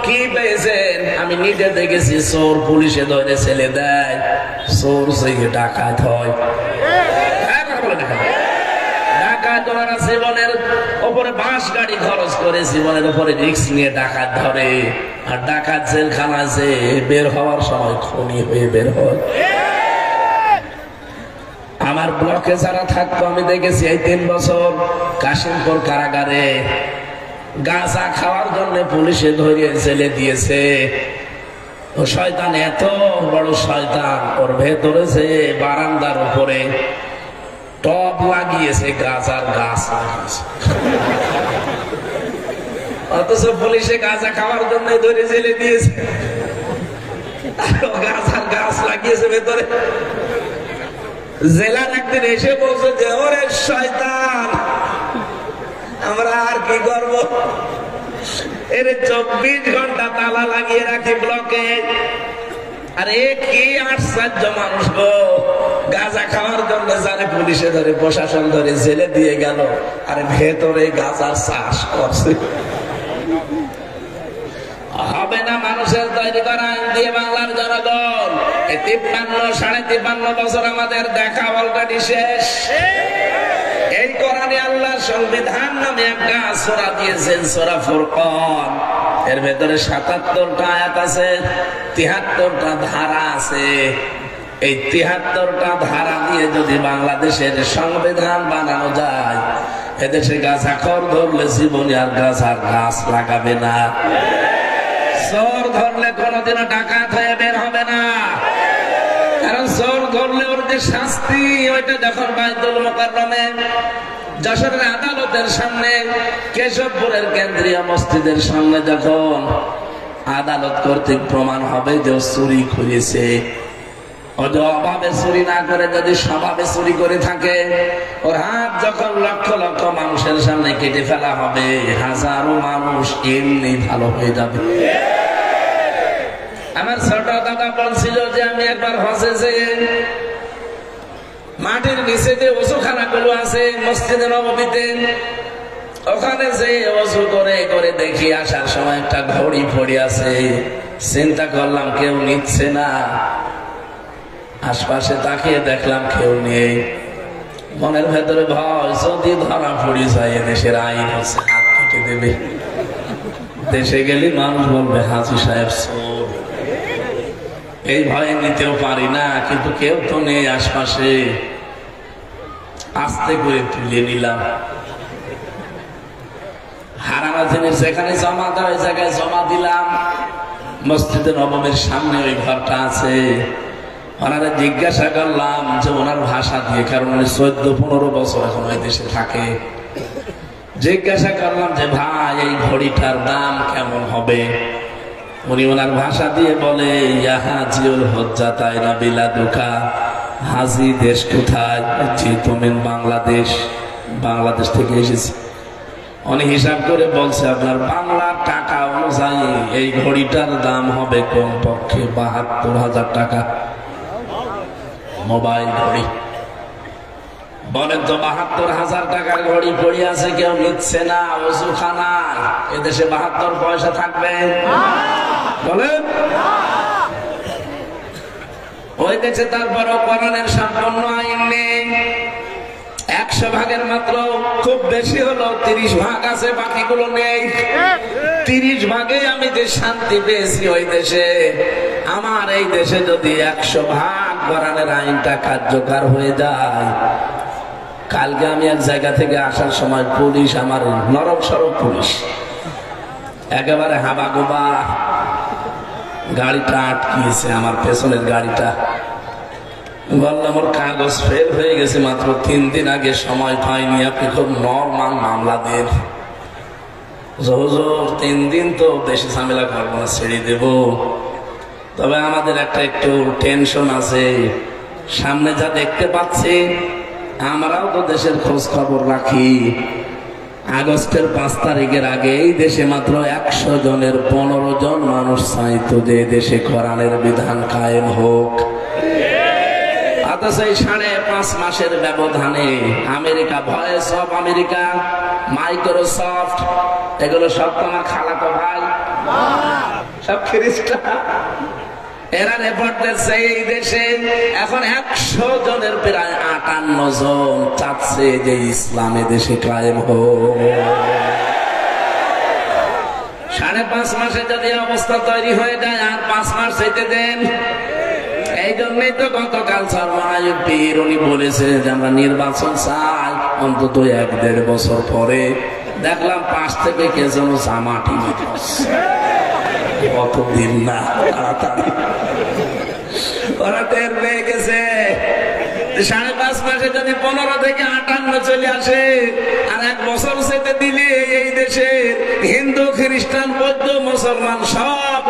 কি পেয়েছেন? আমি নিজে দেখেছি, চোর পুলিশে ধরে ছেলে দেয়, চোর থেকে ডাকাত হয়। ডাকাত ওরা জীবনের উপরে বাস গাড়ি খরচ করে, জীবনের উপরে রিস্ক নিয়ে ডাকাত ধরে, আর ডাকাত জেলখানা যে বের হওয়ার সময় খুনি হয়ে বের হয়। আমার ব্লকে যারা থাকতো আমি দেখেছি এই 3 বছর কাশিমপুর কারাগারে গাঁজা খাওয়ার জন্য পুলিশে ধরে জেলে দিয়েছে। ও শয়তান এত বড় শয়তান, ওর ভেতরে যে বারান্দার উপরে টব লাগিয়েছে, গাঁজার গাছ লাগিয়েছে, অথচ পুলিশে গাঁজা খাওয়ার জন্য ধরে জেলে দিয়েছে, গাঁজার গাছ লাগিয়েছে ভেতরে। জেলার একদিন এসে বলছে যে, ওরে শয়তান, আমরা আর কি করব, এর 24 ঘন্টা তালা লাগিয়ে রাখি ব্লকে। আরে কি আশ্চর্য মানুষ গো, গাঁজা খাওয়ার জন্য জানে পুলিশে ধরে, প্রশাসন ধরে জেলে দিয়ে গেল, আরে ভেতরে গাঁজার চাষ করছে। হবে না মানুষের তৈরি করা আইন দিয়ে বাংলার জনগণ। 53-53.5 বছর আমাদের দেখা অলরেডি শেষ। এই কোরআনে আল্লাহ সংবিধান নামে একটা সূরা দিয়েছেন, সূরা ফুরকান। এর ভেতরে 77টা আয়াত আছে, 73টা ধারা আছে। এই 73টা ধারা দিয়ে যদি বাংলাদেশের সংবিধান বানানো যায়, এদেশে গাঁজাখোর ধরলে জীবনে আর গাঁজার গাছ লাগাবে না, চোর ধরলে কোনোদিনও ডাকাত হয়ে বের হবে না, যে শাস্তি, ওইটা যখন বাইতুল মুকাররমে যশোরের আদালতের সামনে, কেশবপুরের কেন্দ্রীয় মসজিদের সামনে যখন আদালত কর্তৃক প্রমাণ হবে যে চুরি করেছে, ও যে অভাবে চুরি না করে যদি স্বভাবে চুরি করে থাকে, ওর হাত যখন লক্ষ লক্ষ মানুষের সামনে কেটে ফেলা হবে, হাজারো মানুষ এমনি ভালো হয়ে যাবে। আমার ছোট দাদা বলছিল যে আমি একবার হজে যেয়ে মাটির নিচে যে ওযুখানা গুলো আছে মসজিদে নববীতে, ওখানে যে ওযু করে করে দেখি আসার সময় একটা ঘড়ি পড়ে আছে। চিন্তা করলাম কেউ নিচ্ছে না, আশপাশে তাকিয়ে দেখলাম কেউ নেই। মনের ভেতরে ভয়, যদি ধরা পড়ে যায় দেশের আইন হচ্ছে হাত কেটে দেবে, দেশে গেলে মানুষ বলবে হাজী সাহেব চোর। এই ভয়ে নিতেও পারি না, কিন্তু কেউ তো নেই আশপাশে। আস্তে করে তুলে নিলাম, হারানো জিনিস যেখানে জমা দেয় ওই জায়গায় জমা দিলাম। মসজিদে নববীর সামনে ওই ঘরটা আছে। ওনারা জিজ্ঞাসা করলাম যে ওনার ভাষা দিয়ে, কারণ উনি 14-15 বছর এখন ওই দেশে থাকে। জিজ্ঞাসা করলাম যে ভাই এই ঘড়িটার দাম কেমন হবে? উনি ওনার ভাষা দিয়ে বলে, ইয়াহাজিউল হজ্জাতাইনা বিলাদুকা, হাজি দেশ কোথায়? তুমি বাংলাদেশ। বাংলাদেশ থেকে এসেছি। উনি হিসাব করে বলছে আপনার বাংলার টাকা অনুযায়ী এই ঘড়িটার দাম হবে কমপক্ষে 72,000 টাকা। মোবাইল ঘড়ি। বলেন তো 72,000 টাকার ঘড়ি পড়ে আছে, কেউ নিচ্ছে না, ওযুখানায়। এদেশে 72 পয়সা থাকবে? বলেন। ওই দেশে তারপরও কোরআনের সম্পূর্ণ আইন নেই। 100 ভাগের মাত্র খুব বেশি হলো 30 ভাগ আছে, বাকিগুলো নেই। 30 ভাগে আমি যে শান্তি পেয়েছি ওই দেশে, আমার এই দেশে যদি 100 ভাগ কোরআনের আইনটা কার্যকর হয়ে যায়। কালকে আমি এক জায়গা থেকে আসার সময় পুলিশ, আমার নরম সরব পুলিশ, একেবারে হাবাগোবা গাড়িটা আটকিয়েছে, আমার পেছনের গাড়িটা। বললাম ওর কাগজ ফেল হয়ে গেছে, মাত্র 3 দিন আগে, সময় পাইনি, আপনি খুব নরমাল মামলা দেন। হুজুর 3 দিন তো বেশি ঝামেলা করবো না, ছেড়ে দেব। তবে আমাদের একটা একটু টেনশন আছে, সামনে যা দেখতে পাচ্ছি, আমরাও তো দেশের খোঁজ খবর রাখি। আগস্টের 5 তারিখের আগে এই দেশে মাত্র 100 জনের 15 জন মানুষ চাইতো যে দেশে কোরআনের বিধান কায়েম হোক। অথচ এই 5.5 মাসের ব্যবধানে America, voice of America, Microsoft, এগুলো সব তো আমার খালাতো ভাই, সব খ্রিস্টান। এরা রিপোর্ট দিচ্ছে এই দেশে এখন 100 জনের প্রায় 58 জন চাচ্ছে যে ইসলামে দেশে কায়েম হোক। 5.5 মাসে যদি অবস্থা তৈরি হয়ে যায়, আর 5 মাস যেতে দেন। এই জন্যই তো গতকাল সরমানায়ক পীর উনি বলেছে যে আমরা নির্বাচন চাই অন্তত 1-1.5 বছর পরে। দেখলাম 5 থেকে কে যেন জামাটি কতদিন না, তাড়াতাড়ি ওরা টের পেয়ে গেছে। 5.5 মাসে যদি 15 থেকে 58 চলে আসে, আর 1 বছর যেতে দিলে এই দেশে হিন্দু, খ্রিস্টান, বৌদ্ধ, মুসলমান সব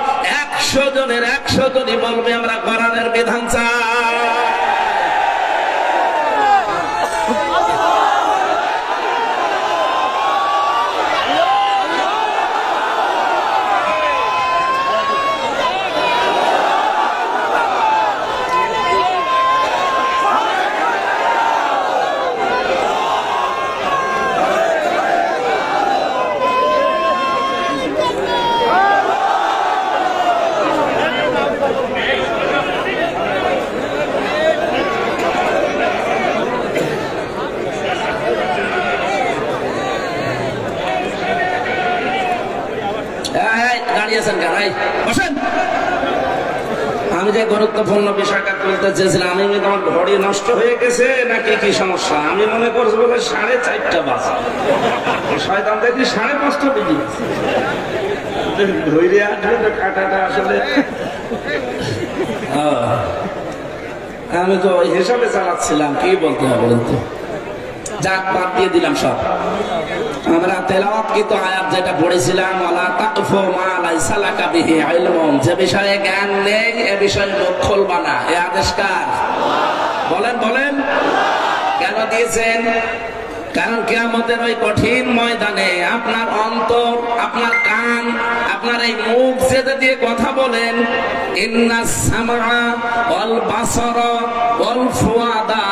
100 জনের 100 জনই বলবে আমরা কোরআনের বিধান চাই। আমি যে গুরুত্বপূর্ণ বিষয়টা তুলতে চেয়েছিলাম, আমি তোমার ঘড়ি নষ্ট হয়ে গেছে নাকি কি সমস্যা, আমি মনে করছি বলে 4:30 বাজে, শয়তান দেখি 5:30 বেজে গেছে। ধৈর্য আসবে তো কাটাটা আসলে আমি তো ওই হিসাবে চালাচ্ছিলাম, কি বলতে হবে বলেন তো? যাক, বাদ দিয়ে দিলাম সব। আমরা তেলাওয়াতকৃত আয়াত যেটা পড়েছিলাম, ওয়ালা তাকফু মা লাইসা লাকা বিহি ইলমুন, যে বিষয়ে জ্ঞান নেই এ বিষয়ে মুখ খুলবা না, এ আদেশ কার? বলেন বলেন। কেন দিয়েছেন? কারণ কিয়ামতের ওই কঠিন ময়দানে আপনার অন্তর, আপনার কান, আপনার এই মুখ যেটা দিয়ে কথা বলেন, ইন্নাস সামআ ওয়াল বাসারা ওয়াল ফুআদা,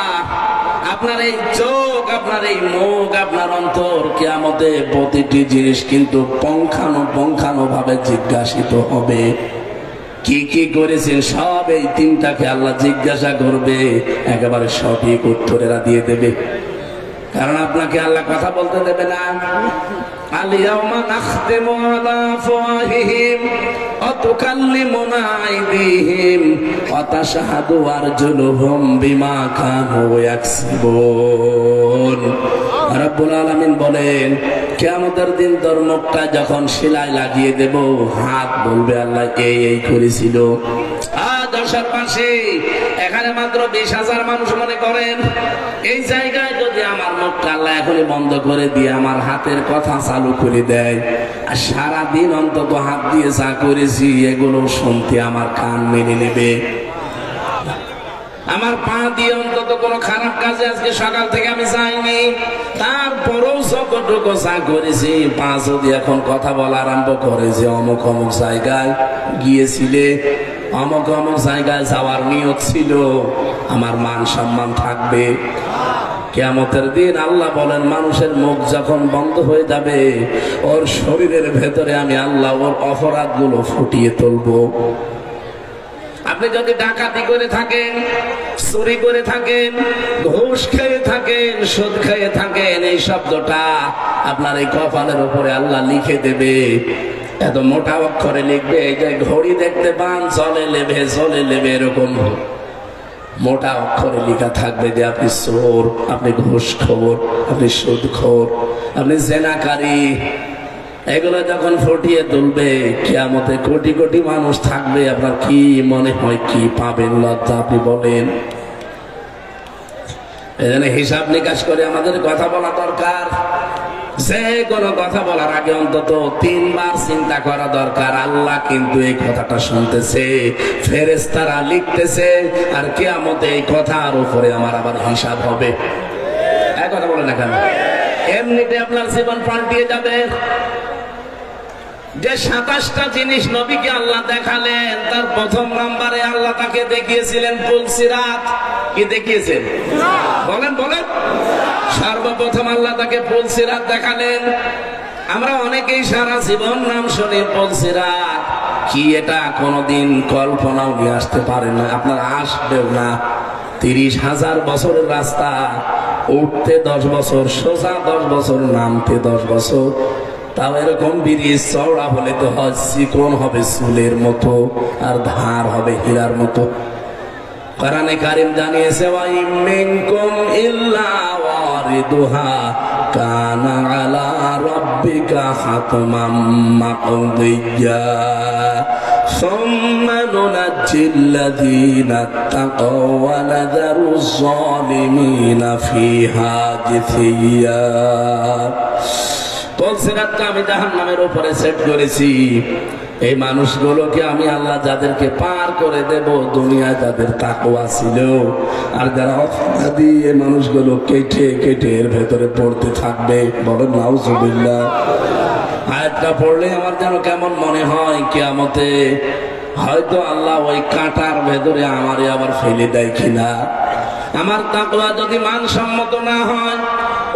আপনার এই চোখ, আপনার এই মুখ, আপনার অন্তর, কিয়ামতে প্রতিটি জিনিস কিন্তু পঙ্খানো ভাবে জিজ্ঞাসিত হবে। কি কি করেছেন সব এই তিনটাকে আল্লাহ জিজ্ঞাসা করবে, একেবারে সঠিক উত্তরেরা দিয়ে দেবে। কারণ আপনাকে আল্লাহ কথা বলতে দেবে না। আল-ইয়াওমা নাখতিমু আলা আফওয়াহিহিম ওয়া তুকাল্লিমুনা আইদিহিম ওয়া তাশহাদু আরজুলুহুম বিমা কানু ইয়াকসিবুন। রব্বুল আলামিন বলেন, কিয়ামতের দিন তোর মুখটা যখন সেলাই লাগিয়ে দেব, হাত বলবে আল্লাহ এই করেছিল। দর্শক পাশে এখানে মাত্র 20,000 মানুষ মনে করেন, এই জায়গায় যদি আমার মুখটা আল্লাহ এখনই বন্ধ করে দিয়ে আমার হাতের কথা চালু করে দেয়, আর সারাদিন অন্তত হাত দিয়ে যা করেছি এগুলো শুনতে আমার কান মেনে নেবে। আমার পা দিয়ে অন্তত কোনো খারাপ কাজে আজকে সকাল থেকে আমি যাইনি, তারপরেও যতটুকু যা করেছি, পা যদি এখন কথা বলা আরম্ভ করে যে অমুক অমুক জায়গায় গিয়েছিলে, অমুক অমুক জায়গায় যাওয়ার নিয়ত ছিল, আমার মান সম্মান থাকবে। কিয়ামতের দিন আল্লাহ বলেন, মানুষের মুখ যখন বন্ধ হয়ে যাবে, ওর শরীরের ভেতরে আমি আল্লাহ ওর অপরাধগুলো ফুটিয়ে তুলবো। আপনি যদি ডাকাতি করে থাকেন, চুরি করে থাকেন, ঘুষ খেয়ে থাকেন, সুদ খেয়ে থাকেন, এই শব্দটা আপনার এই কপালের উপরে আল্লাহ লিখে দেবে। এত মোটা অক্ষরে লিখবে, এই যে ঘড়ি দেখতে পান চলে লেবে এরকম মোটা অক্ষরে লেখা থাকবে যে আপনি চোর, আপনি ঘুষখোর, আপনি সুদখোর, আপনি জেনাকারী। এগুলো যখন ফুটিয়ে তুলবে, কিয়ামতে কোটি কোটি মানুষ থাকবে, আপনার কি মনে হয় কি পাবেন? লজ্জা আপনি বলেন। এজন্য হিসাব নিকাশ করে আমাদের কথা বলা দরকার। যে কোনো কথা বলার আগে অন্তত 3 বার চিন্তা করা দরকার। আল্লাহ কিন্তু এই কথাটা শুনতেছে, ফেরেশতারা লিখতেছে, আর কিয়ামতে এই কথার উপরে আমার আবার হিসাব হবে। এই কথা বলে না কেন? এমনিতে আপনার জীবন পাল্টিয়ে যাবে। যে 27টা জিনিস নবীকে আল্লাহ দেখালেন, তার প্রথম নম্বরে আল্লাহ তাকে দেখিয়েছিলেন পুল সিরাত। কি দেখিয়েছেন? বলেন বলেন। সর্বপ্রথম আল্লাহ তাকে পুল সিরাত দেখালেন। আমরা অনেকেই সারা জীবন নাম শুনি পুল সিরাত, কি এটা কোনদিন কল্পনাও নিয়ে আসতে পারেন না, আপনার আসবেও না। 30,000 বছরের রাস্তা, উঠতে 10 বছর, সোজা 10 বছর, নামতে 10 বছর। তাও এরকম ব্রিজ চওড়া হলে তো হয়, চিকন হবে চুলের মতো, আর ধার হবে হীরার মতো। কোরআনে কারীম জানিয়েছে, ওয়া ইম মিনকুম ইল্লা ওয়ারিদুহা কানা আলা রাব্বিকা হাতমান মাকদিয়্যা সুম্মা নুনাজ্জিল্লাযীনা তাকাও ওয়া নাযারুজ যালিমিনা ফিহা জিসিয়্যা। সিরাতটা আমি জাহান্নামের উপরে সেট করেছি। এই মানুষগুলোকে আমি আল্লাহ যাদেরকে পার করে দেব, দুনিয়ায় যাদের তাকওয়া ছিল, আর যারা অপরাধী, এই মানুষগুলো কেটে কেটে এর ভেতরে পড়তে থাকবে। বলেন নাউজুবিল্লাহ। আয়াতটা পড়লে আমার যেন কেমন মনে হয়, কিয়ামতে হয়তো আল্লাহ ওই কাঁটার ভেতরে আমারে আবার ফেলে দেয় কিনা। আমার তাকওয়া যদি মানসম্মত না হয়,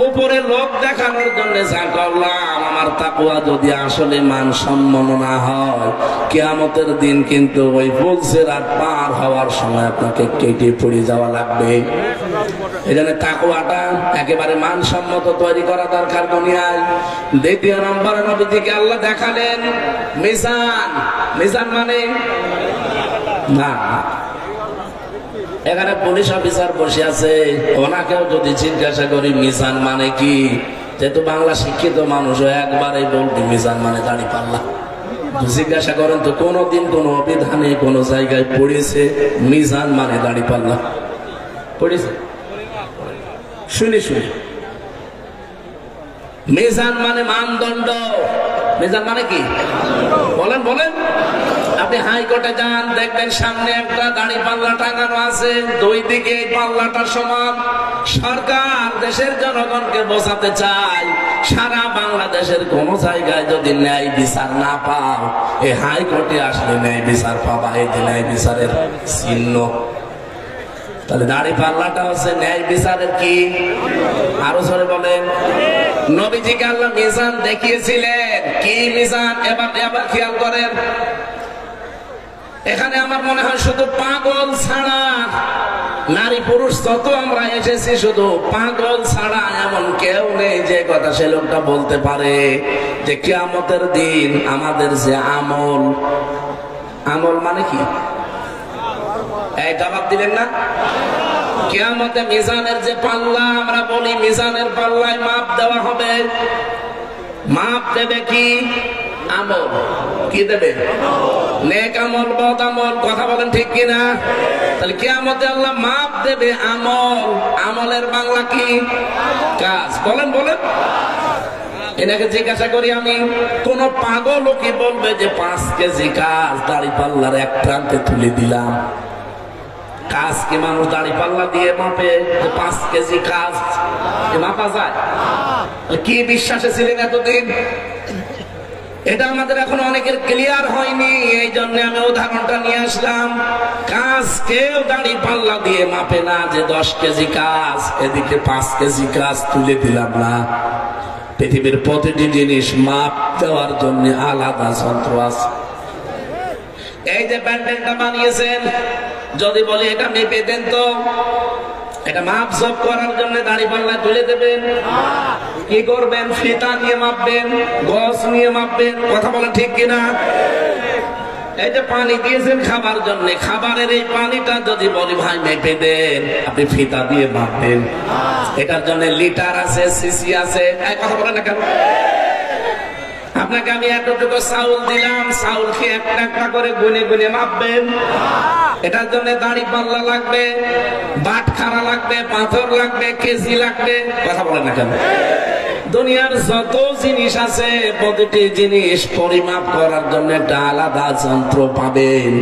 উপরে লোক দেখানোর জন্য যা করলাম, আমার তাকওয়া যদি আসলে মানসম্মত না হয়, কিয়ামতের দিন কিন্তু ওই পুল সিরাত পার হওয়ার সময় আপনাকে কেটে পড়ে যাওয়া লাগবে। এজন্য তাকওয়াটা একেবারে মানসম্মত তৈরি করা দরকার দুনিয়ায়। দ্বিতীয় নম্বরে নবীজিকে আল্লাহ দেখালেন মিজান। মিজান মানে না, এখানে পুলিশ অফিসার বসে আছে, ওনাকেও যদি জিজ্ঞাসা করি মিজান মানে কি, যেহেতু বাংলা শিক্ষিত মানুষ, একবারেই বলবি মিজান মানে দাঁড়িপাল্লা। জিজ্ঞাসা করেন তো কোনদিন কোন অভিধানে কোন জায়গায় পড়েছে মিজান মানে দাঁড়িপাল্লা? পড়েছে? শুনে শুনে। মিজান মানে মানদণ্ড। মিজান মানে কি বলেন বলেন? আপনি হাইকোর্টে যান, দেখবেন সামনে একটা দাড়ি পাল্লা টাঙানো আছে, দুই দিকে এই পাল্লাটা সমান। সরকার দেশের জনগণকে বোঝাতে চায়, সারা বাংলাদেশের কোন জায়গায় যদি ন্যায় বিচার না পাও, এই হাইকোর্টে আসলে ন্যায় বিচার পাবা। এই যে ন্যায় বিচারের চিহ্ন। তাহলে দাড়ি পাল্লাটা হচ্ছে ন্যায় বিচারের কি? আরো জোরে বলেন। নবীজিকে আল্লাহ মিজান দেখিয়েছিলেন। কি মিজান? এবার খেয়াল করেন। এখানে আমার মনে হয় শুধু পাগল ছাড়া, নারী পুরুষ যত আমরা এসেছি, শুধু পাগল ছাড়া এমন কেউ নেই যে কথা সে লোকটা বলতে পারে যে কিয়ামতের দিন আমাদের যে আমল, আমল মানে কি? এই জবাব দিলেন না? কিয়ামতে মিজানের যে পাল্লা, আমরা বলি মিজানের পাল্লায় মাপ দেওয়া হবে। মাপ দেবে কি? আমল। কি দেবে? নেক আমল, বদ আমল। কথা বলেন ঠিক কিনা? তাহলে কিয়ামতে আল্লাহ মাপ দেবে আমল। আমলের বাংলা কি? কাজ। বলেন বলেন। এনাকে জিজ্ঞাসা করি আমি, কোন পাগল কি বলবে যে 5 কেজি কাজ দাড়ি পাল্লার এক প্রান্তে তুলে দিলাম? কাজ কি মানুষ দাড়ি পাল্লা দিয়ে মাপে? 5 কেজি কাজ মাপা যায়? কি বিশ্বাসে ছিলেন এতদিন? এটা আমাদের এখন অনেকের ক্লিয়ার হয়নি, এই জন্য আমি উদাহরণটা নিয়ে আসলাম। কাজ কেউ দাড়ি পাল্লা দিয়ে মাপে না যে 10 কেজি কাজ, এদিকে 5 কেজি কাজ তুলে দিলাম না। পৃথিবীর প্রতিটি জিনিস মাপ দেওয়ার জন্য আলাদা যন্ত্র আছে। এই যে প্যান্ডেলটা বানিয়েছেন, যদি বলি এটা মেপে দেন তো এটা মাপ জব করার জন্য দাড়ি পাল্লা তুলে দেবেন? কি করবেন? ফিতা নিয়ে মাপবেন, গজ নিয়ে মাপবেন। কথা বলেন ঠিক কিনা? এই যে পানি দিয়েছেন খাবার জন্য, খাবারের এই পানিটা যদি বলি ভাই মেপে দেন, আপনি ফিতা দিয়ে মাপবেন। এটার জন্য লিটার আছে, সিসি আছে। কথা বলেন না কেন? আপনাকে আমি এতটুকু চাউল দিলাম, চাউল খেয়ে একটা একটা করে গুনে গুনে মাপবেন। এটার জন্য দাড়ি পাল্লা লাগবে, বাটখারা লাগবে, পাথর লাগবে, কেজি লাগবে। কথা বলেন না কেন? দুনিয়ার যত জিনিস আছে, প্রতিটি জিনিস পরিমাপ করার জন্য একটা আলাদা যন্ত্র পাবেন।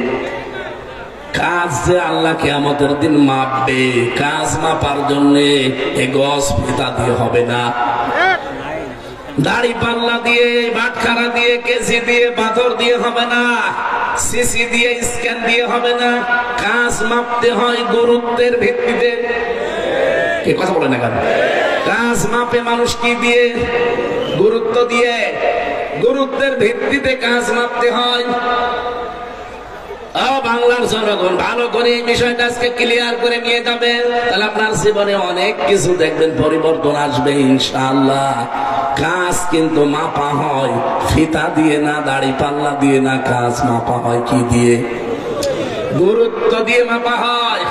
কাজ যে আল্লাহ কিয়ামতের দিন মাপবে, কাজ মাপার জন্য এই গজ ফিতা দিয়ে হবে না, দাড়ি পাল্লা দিয়ে, বাটখারা দিয়ে, কেজি দিয়ে, পাথর দিয়ে হবে না, সিসি দিয়ে, স্ক্যান দিয়ে হবে না। কাজ মাপতে হয় গুরুত্বের ভিত্তিতে। কি কথা বলে না কেন? কাজ মাপে মানুষ কি দিয়ে? গুরুত্ব দিয়ে। গুরুত্বের ভিত্তিতে কাজ মাপতে হয়। বাংলার জনগণ ভালো করে এই বিষয়টা আজকে ক্লিয়ার করে নিয়ে যাবে, তাহলে আপনার জীবনে অনেক কিছু দেখবেন পরিবর্তন আসবে ইনশাআল্লাহ। কাজ কিন্তু মাপা হয় ফিতা দিয়ে না, দাড়ি পাল্লা দিয়ে না। কাজ মাপা হয় কি দিয়ে? গুরুত্ব দিয়ে মাপা হয়।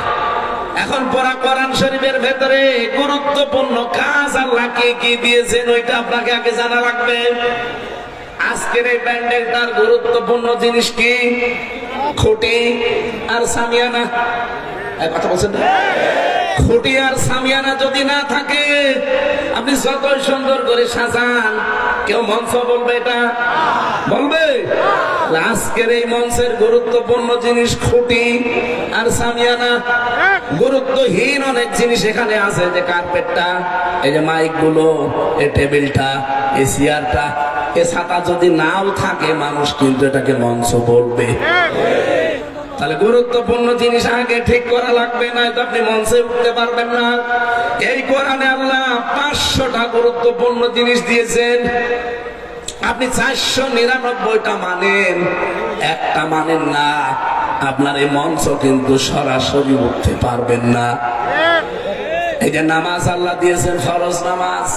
এখন পড়া কোরআন শরীফের ভেতরে গুরুত্বপূর্ণ কাজ আল্লাহ কি দিয়েছেন ওইটা আপনাকে আগে জানা লাগবে। আজকের এই প্যান্ডেলটার গুরুত্বপূর্ণ জিনিস কি? খুঁটি আর সামিয়ানা। কথা বলছেন? খুঁটি আর সামিয়ানা যদি না থাকে, আপনি যতই সুন্দর করে সাজান, কেউ মঞ্চ বলবে এটা? বলবে? আজকের এই মঞ্চের গুরুত্বপূর্ণ জিনিস খুঁটি আর সামিয়ানা। গুরুত্বহীন অনেক জিনিস এখানে আছে, যে কার্পেটটা, এই যে মাইক গুলো, এই টেবিলটা, এই চেয়ারটা, এ ছাতা যদি নাও থাকে, মানুষ কিন্তু এটাকে মঞ্চ বলবে। তাহলে গুরুত্বপূর্ণ জিনিস আগে ঠিক করা লাগবে, না তো আপনি মঞ্চে উঠতে পারবেন না। এই কোরআনে আল্লাহ 500টা গুরুত্বপূর্ণ জিনিস দিয়েছেন। আপনি 499টা মানেন, একটা মানেন না, আপনার এই মঞ্চ কিন্তু সরাসরি উঠতে পারবেন না। এই যে নামাজ আল্লাহ দিয়েছেন, ফরজ নামাজ।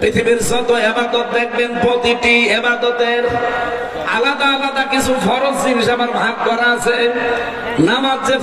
পৃথিবীর যত ইবাদত দেখবেন, প্রতিটি ইবাদতের আলাদা আলাদা কিছু ফরজ জিনিস আবার ভাগ করা আছে। নামাজ যে